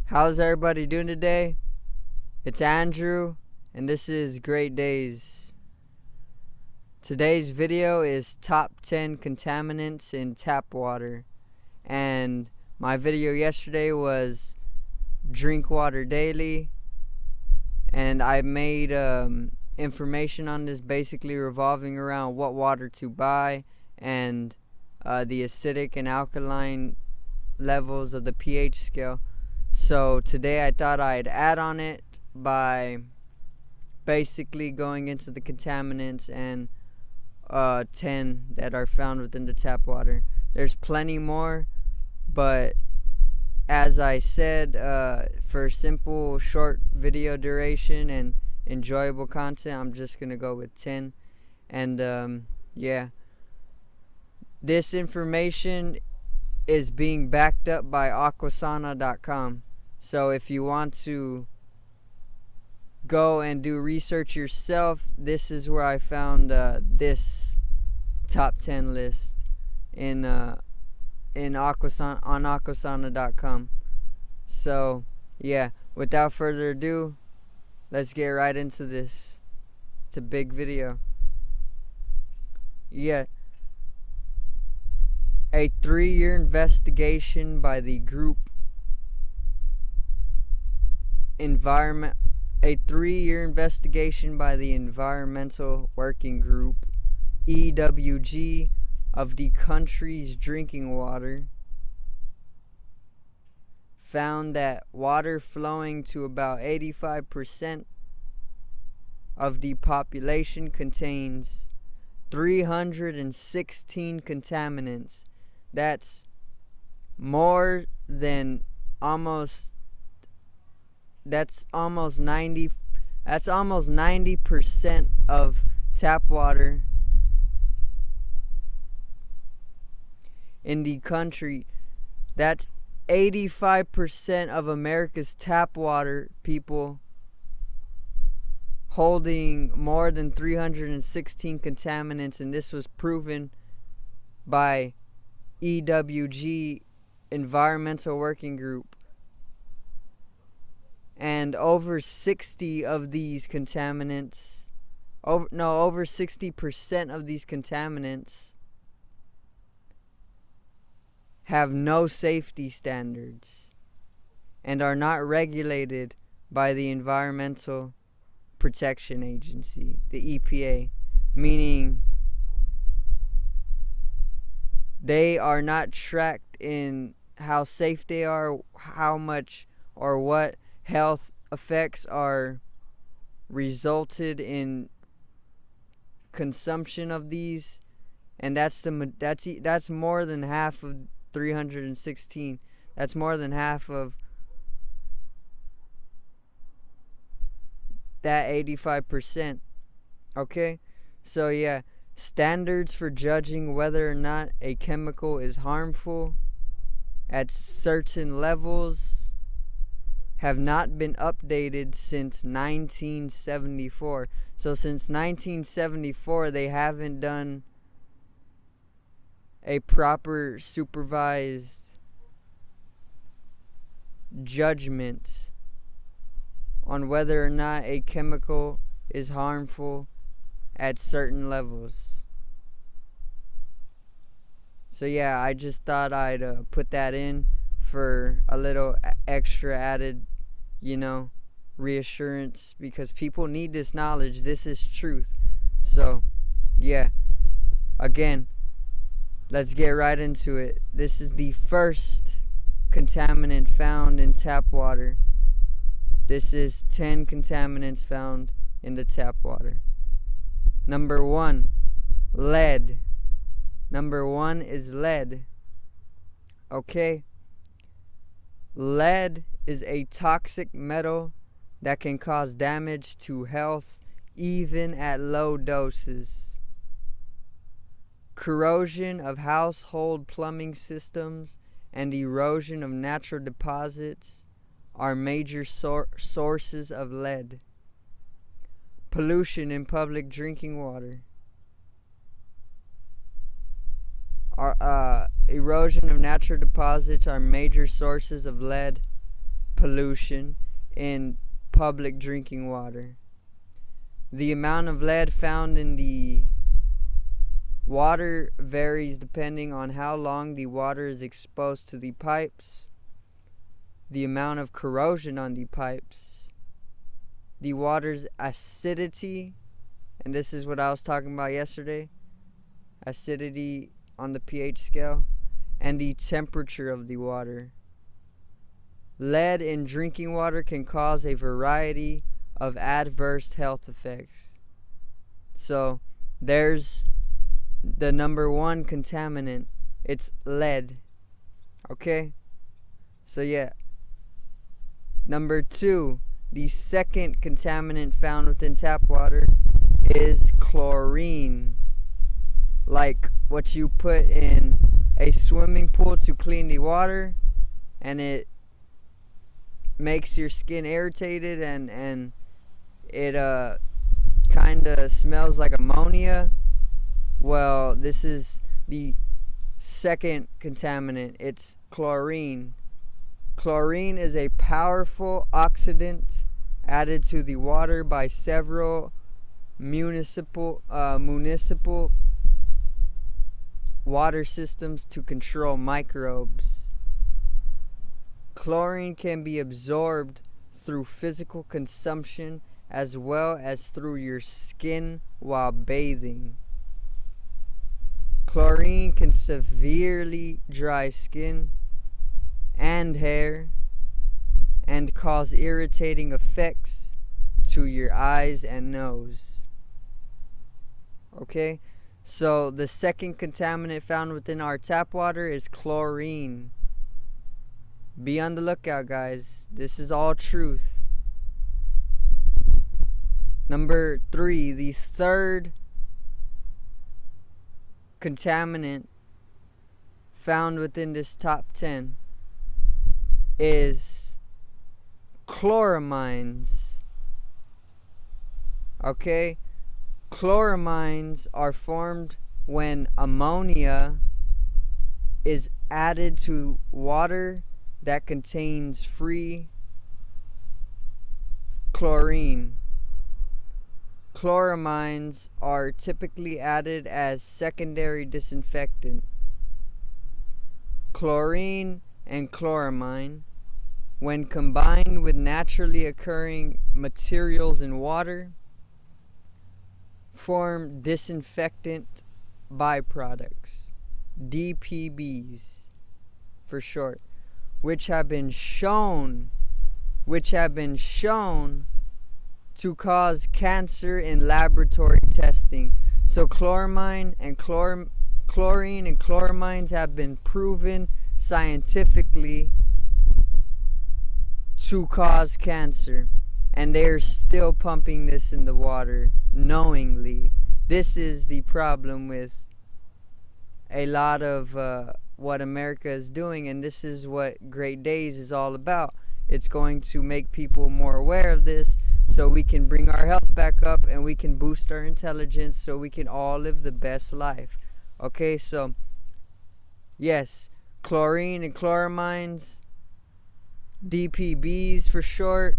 How's everybody doing today? It's Andrew, and this is Great Days. Today's video is top 10 contaminants in tap water, and my video yesterday was drink water daily, and I made information on this basically revolving around what water to buy and the acidic and alkaline levels of the pH scale. So today I thought I'd add on it by basically going into the contaminants and 10 that are found within the tap water. There's plenty more, but as I said, for simple short video duration and enjoyable content, I'm just gonna go with 10. And yeah, this information is being backed up by aquasana.com. So if you want to go and do research yourself, this is where I found this top 10 list in Aquasana, on aquasana.com. So yeah, without further ado, let's get right into this. It's a big video. Yeah. A 3-year investigation by the group Environmental Working Group, EWG, of the country's drinking water found that water flowing to about 85% of the population contains 316 contaminants. That's almost 90% of tap water in the country. That's 85% of America's tap water people holding more than 316 contaminants, and this was proven by EWG, Environmental Working Group. And over 60 of these contaminants, over 60% of these contaminants have no safety standards and are not regulated by the Environmental Protection Agency, the EPA, meaning they are not tracked in how safe they are, how much or what health effects are resulted in consumption of these, and that's more than half of 316. That's more than half of that 85%. Okay, so yeah, standards for judging whether or not a chemical is harmful at certain levels have not been updated since 1974. So since 1974, they haven't done a proper supervised judgment on whether or not a chemical is harmful at certain levels. So yeah, I just thought I'd put that in for a little extra added, reassurance, because people need this knowledge. This is truth. So yeah, again, let's get right into it. This is the first contaminant found in tap water. This is 10 contaminants found in the tap water. Number 1, lead. Number 1 is lead. Okay. Lead is a toxic metal that can cause damage to health even at low doses. Corrosion of household plumbing systems and erosion of natural deposits are major sources of lead. Pollution in public drinking water. Erosion of natural deposits are major sources of lead. pollution in public drinking water. The amount of lead found in the water varies depending on how long the water is exposed to the pipes, the amount of corrosion on the pipes, the water's acidity, and this is what I was talking about yesterday, acidity on the pH scale, and the temperature of the water. Lead in drinking water can cause a variety of adverse health effects. So there's the number one contaminant. It's lead. Okay? So yeah. Number 2, the second contaminant found within tap water is chlorine. Like what you put in a swimming pool to clean the water, and it makes your skin irritated, and it kind of smells like ammonia. Well, this is the second contaminant. It's chlorine. Chlorine is a powerful oxidant added to the water by several municipal water systems to control microbes. Chlorine can be absorbed through physical consumption as well as through your skin while bathing. Chlorine can severely dry skin and hair and cause irritating effects to your eyes and nose. Okay? So the second contaminant found within our tap water is chlorine. Be on the lookout, guys. This is all truth. Number 3, the third contaminant found within this top 10 is chloramines. Okay? Chloramines are formed when ammonia is added to water that contains free chlorine. Chloramines are typically added as secondary disinfectant. Chlorine and chloramine, when combined with naturally occurring materials in water, form disinfectant byproducts, DPBs for short, which have been shown to cause cancer in laboratory testing. So chlorine and chloramines have been proven scientifically to cause cancer, and they're still pumping this in the water knowingly. This is the problem with a lot of what America is doing, and this is what Great Days is all about. It's going to make people more aware of this so we can bring our health back up and we can boost our intelligence so we can all live the best life. Okay, so yes, chlorine and chloramines, DPBs for short,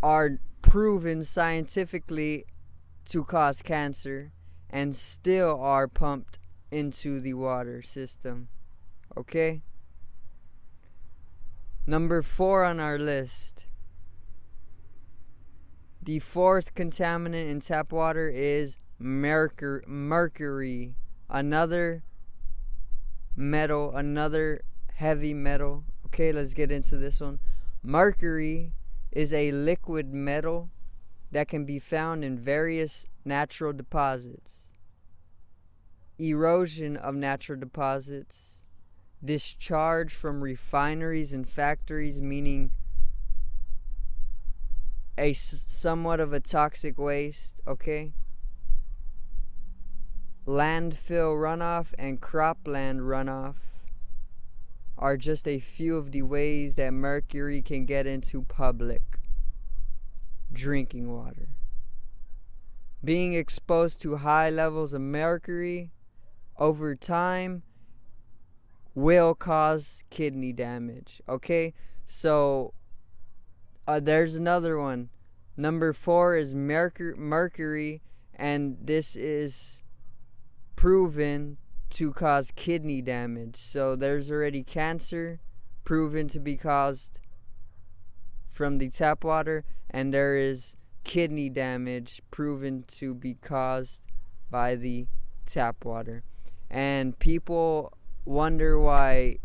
are proven scientifically to cause cancer and still are pumped into the water system. Okay? Number 4 on our list. The fourth contaminant in tap water is mercury. Another metal, another heavy metal. Okay, let's get into this one. Mercury is a liquid metal that can be found in various natural deposits. Erosion of natural deposits, discharge from refineries and factories, meaning a somewhat of a toxic waste, okay? Landfill runoff and cropland runoff are just a few of the ways that mercury can get into public drinking water. Being exposed to high levels of mercury over time will cause kidney damage. Okay, so there's another one. Number 4 is mercury, and this is proven to cause kidney damage. So there's already cancer proven to be caused from the tap water, and there is kidney damage proven to be caused by the tap water. And people wonder why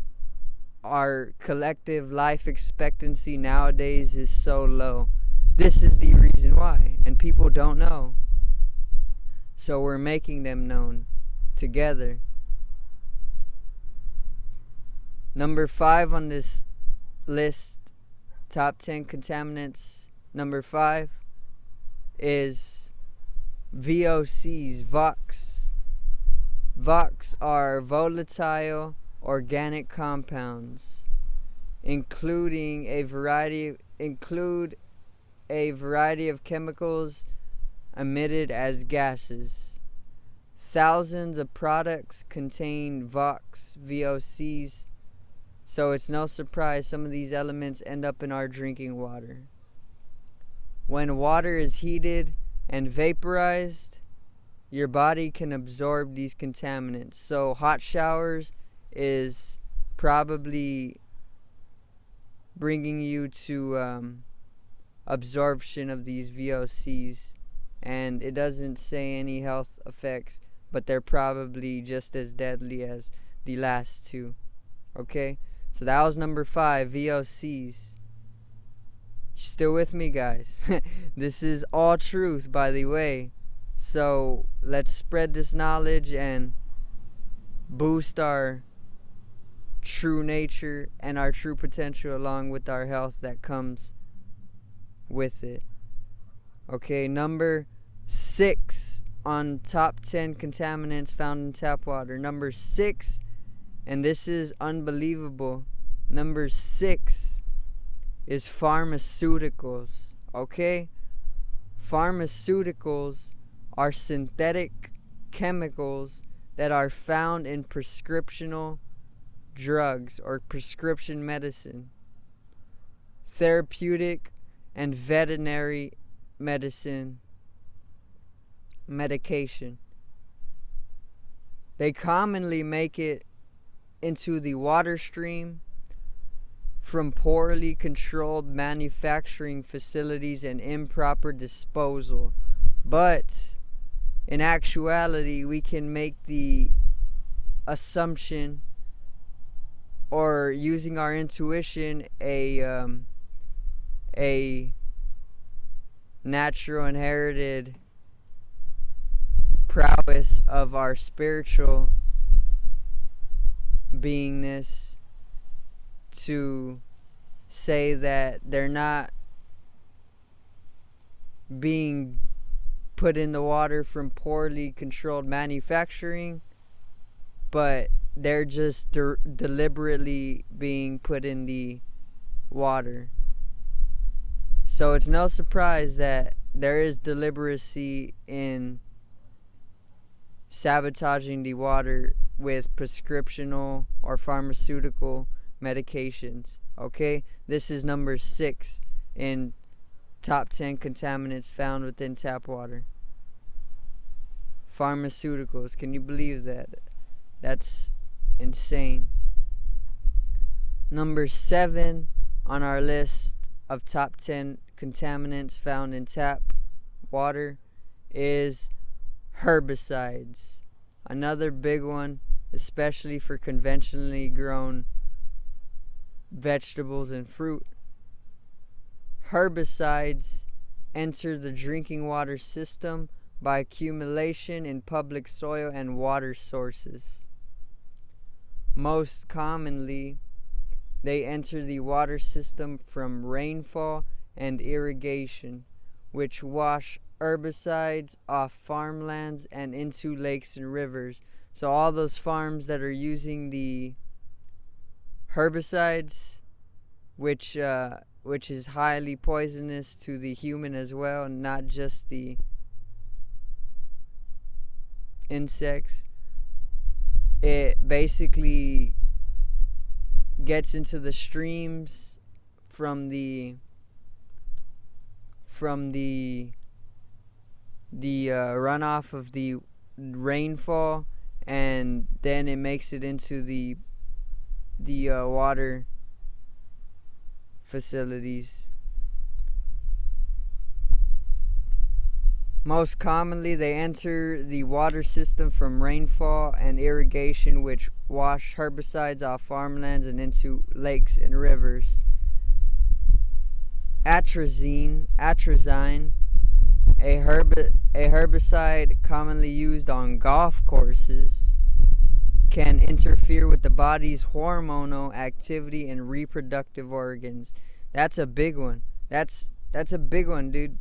our collective life expectancy nowadays is so low. This is the reason why, and people don't know. So we're making them known together. Number 5 on this list, top 10 contaminants, number 5 is VOCs, VOCs. VOCs are volatile organic compounds, include a variety of chemicals emitted as gases. Thousands of products contain VOCs, so it's no surprise some of these elements end up in our drinking water. When water is heated and vaporized, your body can absorb these contaminants. So hot showers is probably bringing you to absorption of these VOCs, and it doesn't say any health effects, but they're probably just as deadly as the last two. Okay, so that was number 5, VOCs. You still with me, guys? This is all truth, by the way. So let's spread this knowledge and boost our true nature and our true potential, along with our health that comes with it. Okay, number 6 on top 10 contaminants found in tap water. Number 6, and this is unbelievable, number 6 is pharmaceuticals. Okay, pharmaceuticals are synthetic chemicals that are found in prescriptional drugs or prescription medicine, therapeutic and veterinary medication. They commonly make it into the water stream from poorly controlled manufacturing facilities and improper disposal. But in actuality, we can make the assumption, or using our intuition, a natural inherited prowess of our spiritual beingness, to say that they're not being put in the water from poorly controlled manufacturing, but they're just deliberately being put in the water. So it's no surprise that there is deliberacy in sabotaging the water with prescriptional or pharmaceutical medications. Okay, this is number 6 in top 10 contaminants found within tap water. Pharmaceuticals. Can you believe that? That's insane. Number 7 on our list of top 10 contaminants found in tap water is herbicides. Another big one, especially for conventionally grown vegetables and fruit. Herbicides enter the drinking water system by accumulation in public soil and water sources. Most commonly, they enter the water system from rainfall and irrigation, which wash herbicides off farmlands and into lakes and rivers. So all those farms that are using the herbicides, which is highly poisonous to the human as well, not just the insects, it basically gets into the streams from the runoff of the rainfall, and then it makes it into the water facilities. Most commonly, they enter the water system from rainfall and irrigation, which wash herbicides off farmlands and into lakes and rivers. Atrazine, a herbicide commonly used on golf courses, can interfere with the body's hormonal activity and reproductive organs. That's a big one. That's a big one, dude.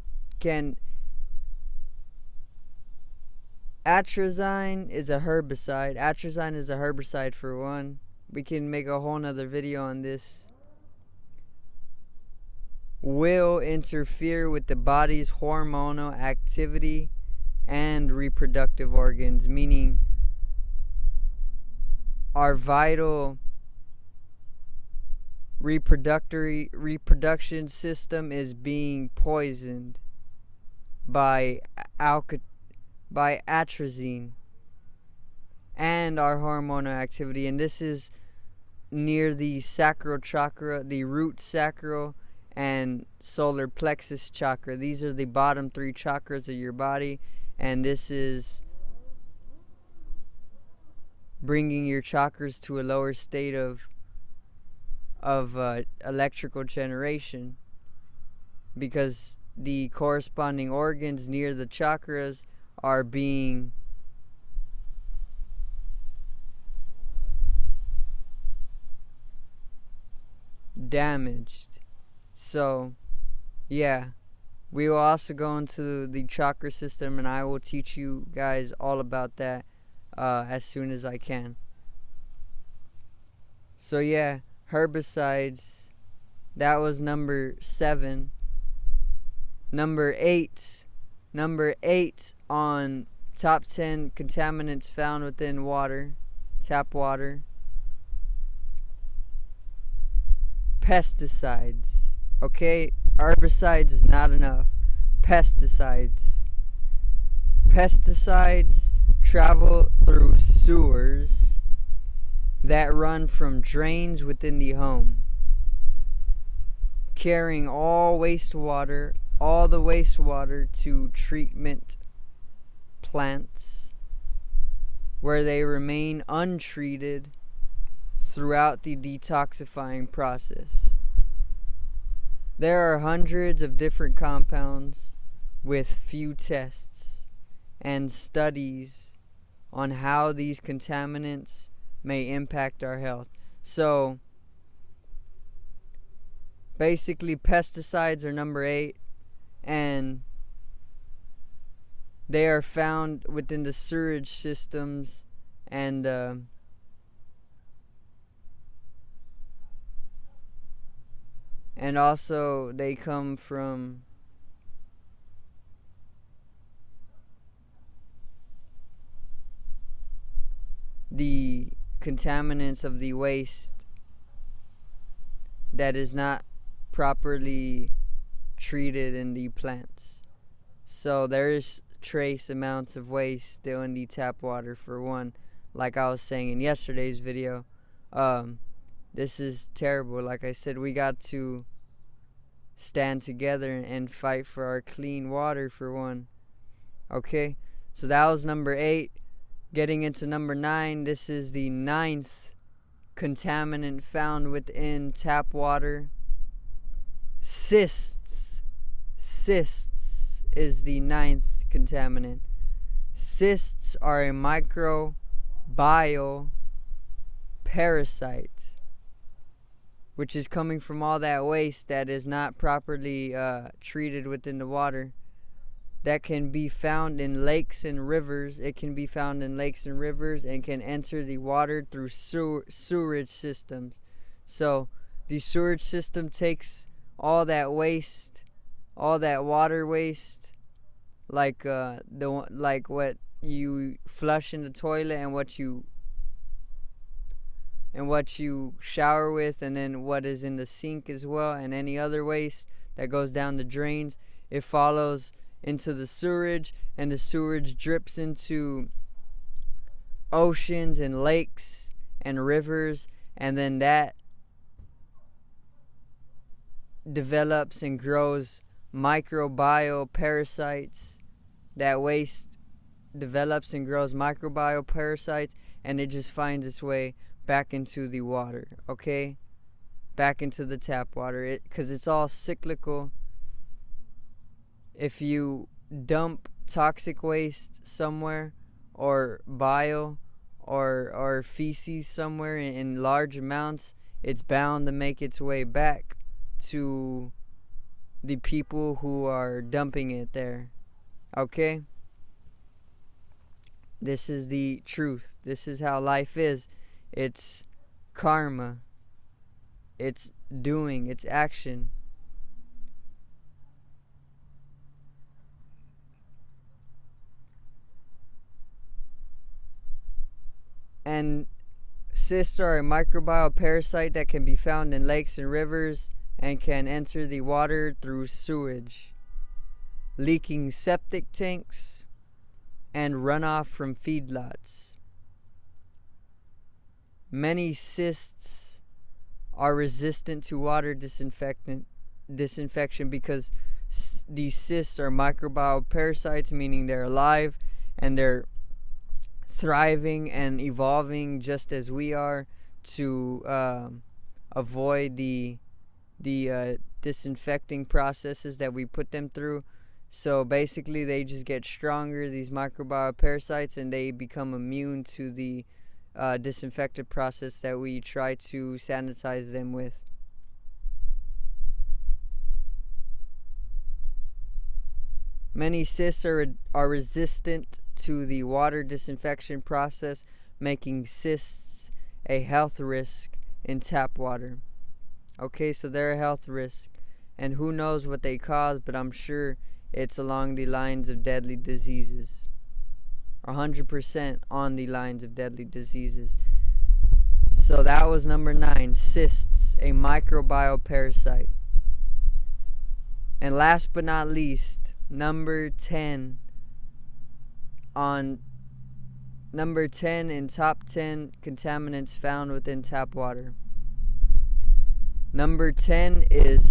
Atrazine is a herbicide. Atrazine is a herbicide for one. We can make a whole nother video on this. Will interfere with the body's hormonal activity and reproductive organs, meaning our vital reproduction system is being poisoned by atrazine and our hormonal activity. And this is near the sacral chakra, the root sacral and solar plexus chakra. These are the bottom 3 chakras of your body, and this is bringing your chakras to a lower state of electrical generation, because the corresponding organs near the chakras are being damaged. So yeah, we will also go into the chakra system, and I will teach you guys all about that as soon as I can. So yeah, herbicides, that was number 7. Number 8 on top 10 contaminants found within water, tap water. Pesticides. Okay, herbicides is not enough. Pesticides travel through sewers that run from drains within the home, carrying all the wastewater to treatment plants, where they remain untreated throughout the detoxifying process. There are hundreds of different compounds with few tests and studies on how these contaminants may impact our health. So basically, pesticides are number 8, and they are found within the sewage systems, and also they come from the contaminants of the waste that is not properly treated in the plants. So there is trace amounts of waste still in the tap water, for one. Like I was saying in yesterday's video, this is terrible. Like I said, we got to stand together and fight for our clean water, for one. Okay, so that was number 8. Getting into number 9, this is the 9th contaminant found within tap water. Cysts. Cysts is the 9th contaminant. Cysts are a microbial parasite, which is coming from all that waste that is not properly treated within the water, that can be found in lakes and rivers. It can be found in lakes and rivers and can enter the water through sewerage systems. So the sewerage system takes all that waste, all that water waste, like what you flush in the toilet and what you and what you shower with, and then what is in the sink as well, and any other waste that goes down the drains. It follows into the sewerage, and the sewerage drips into oceans and lakes and rivers, and then that develops and grows microbial parasites. That waste develops and grows microbial parasites, and it just finds its way back into the water, okay? Back into the tap water, because it's all cyclical. If you dump toxic waste somewhere, or bile, or feces somewhere in large amounts, it's bound to make its way back to the people who are dumping it there, okay? This is the truth. This is how life is. It's karma. It's doing. It's action. And cysts are a microbial parasite that can be found in lakes and rivers and can enter the water through sewage, leaking septic tanks, and runoff from feedlots. Many cysts are resistant to water disinfection because these cysts are microbial parasites, meaning they're alive and they're thriving and evolving just as we are to avoid the disinfecting processes that we put them through. So basically they just get stronger, these microbial parasites, and they become immune to the disinfectant process that we try to sanitize them with. Many cysts are resistant to the water disinfection process, making cysts a health risk in tap water. Okay, so they're a health risk, and who knows what they cause, but I'm sure it's along the lines of deadly diseases. 100% on the lines of deadly diseases. So that was number 9, cysts, a microbial parasite. And last but not least, number 10 in top 10 contaminants found within tap water. Number 10 is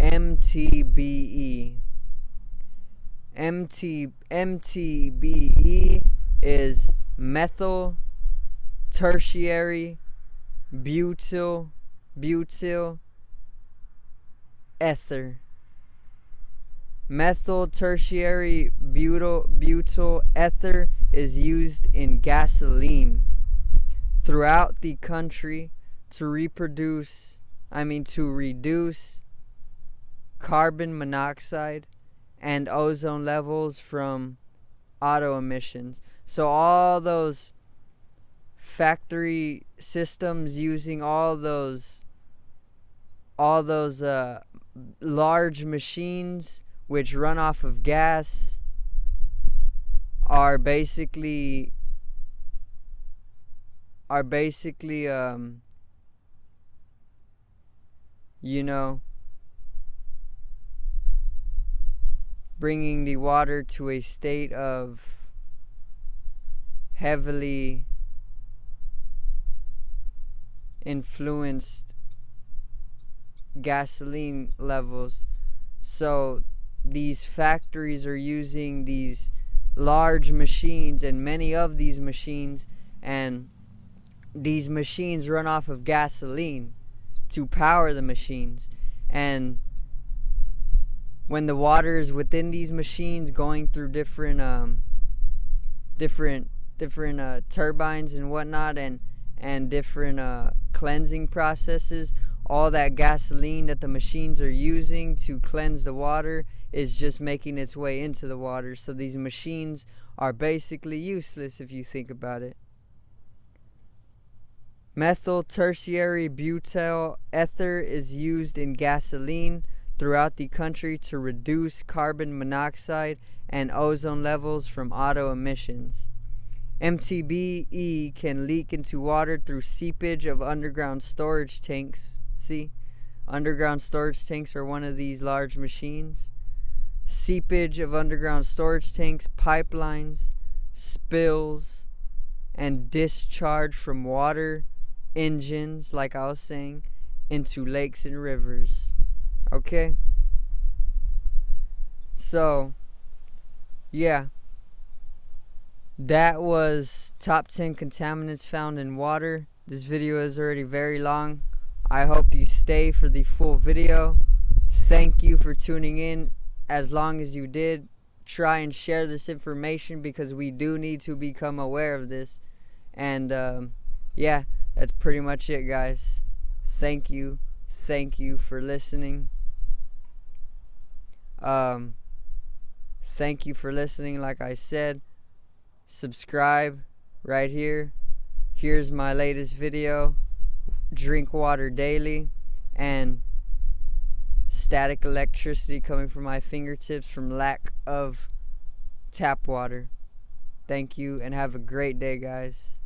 MTBE. MTBE is Methyl, Tertiary, Butyl, Ether. Methyl, Tertiary, Butyl, Ether is used in gasoline throughout the country to reduce carbon monoxide and ozone levels from auto emissions. So all those factory systems using all those large machines which run off of gas are basically bringing the water to a state of heavily influenced gasoline levels. So these factories are using these large machines, and many of these machines, and these machines run off of gasoline to power the machines. And when the water is within these machines going through different turbines and whatnot, and different cleansing processes, all that gasoline that the machines are using to cleanse the water is just making its way into the water. So these machines are basically useless if you think about it. Methyl, tertiary, butyl, ether is used in gasoline throughout the country to reduce carbon monoxide and ozone levels from auto emissions. MTBE can leak into water through seepage of underground storage tanks. See, underground storage tanks are one of these large machines. Seepage of underground storage tanks, pipelines, spills, and discharge from water engines, like I was saying, into lakes and rivers. Okay? So, yeah. That was top 10 contaminants found in water. This video is already very long. I hope you stay for the full video. Thank you for tuning in as long as you did. Try and share this information because we do need to become aware of this. And yeah, that's pretty much it, guys. Thank you for listening. Thank you for listening. Like I said, subscribe right here. Here's my latest video. Drink water daily. And static electricity coming from my fingertips from lack of tap water. Thank you and have a great day, guys.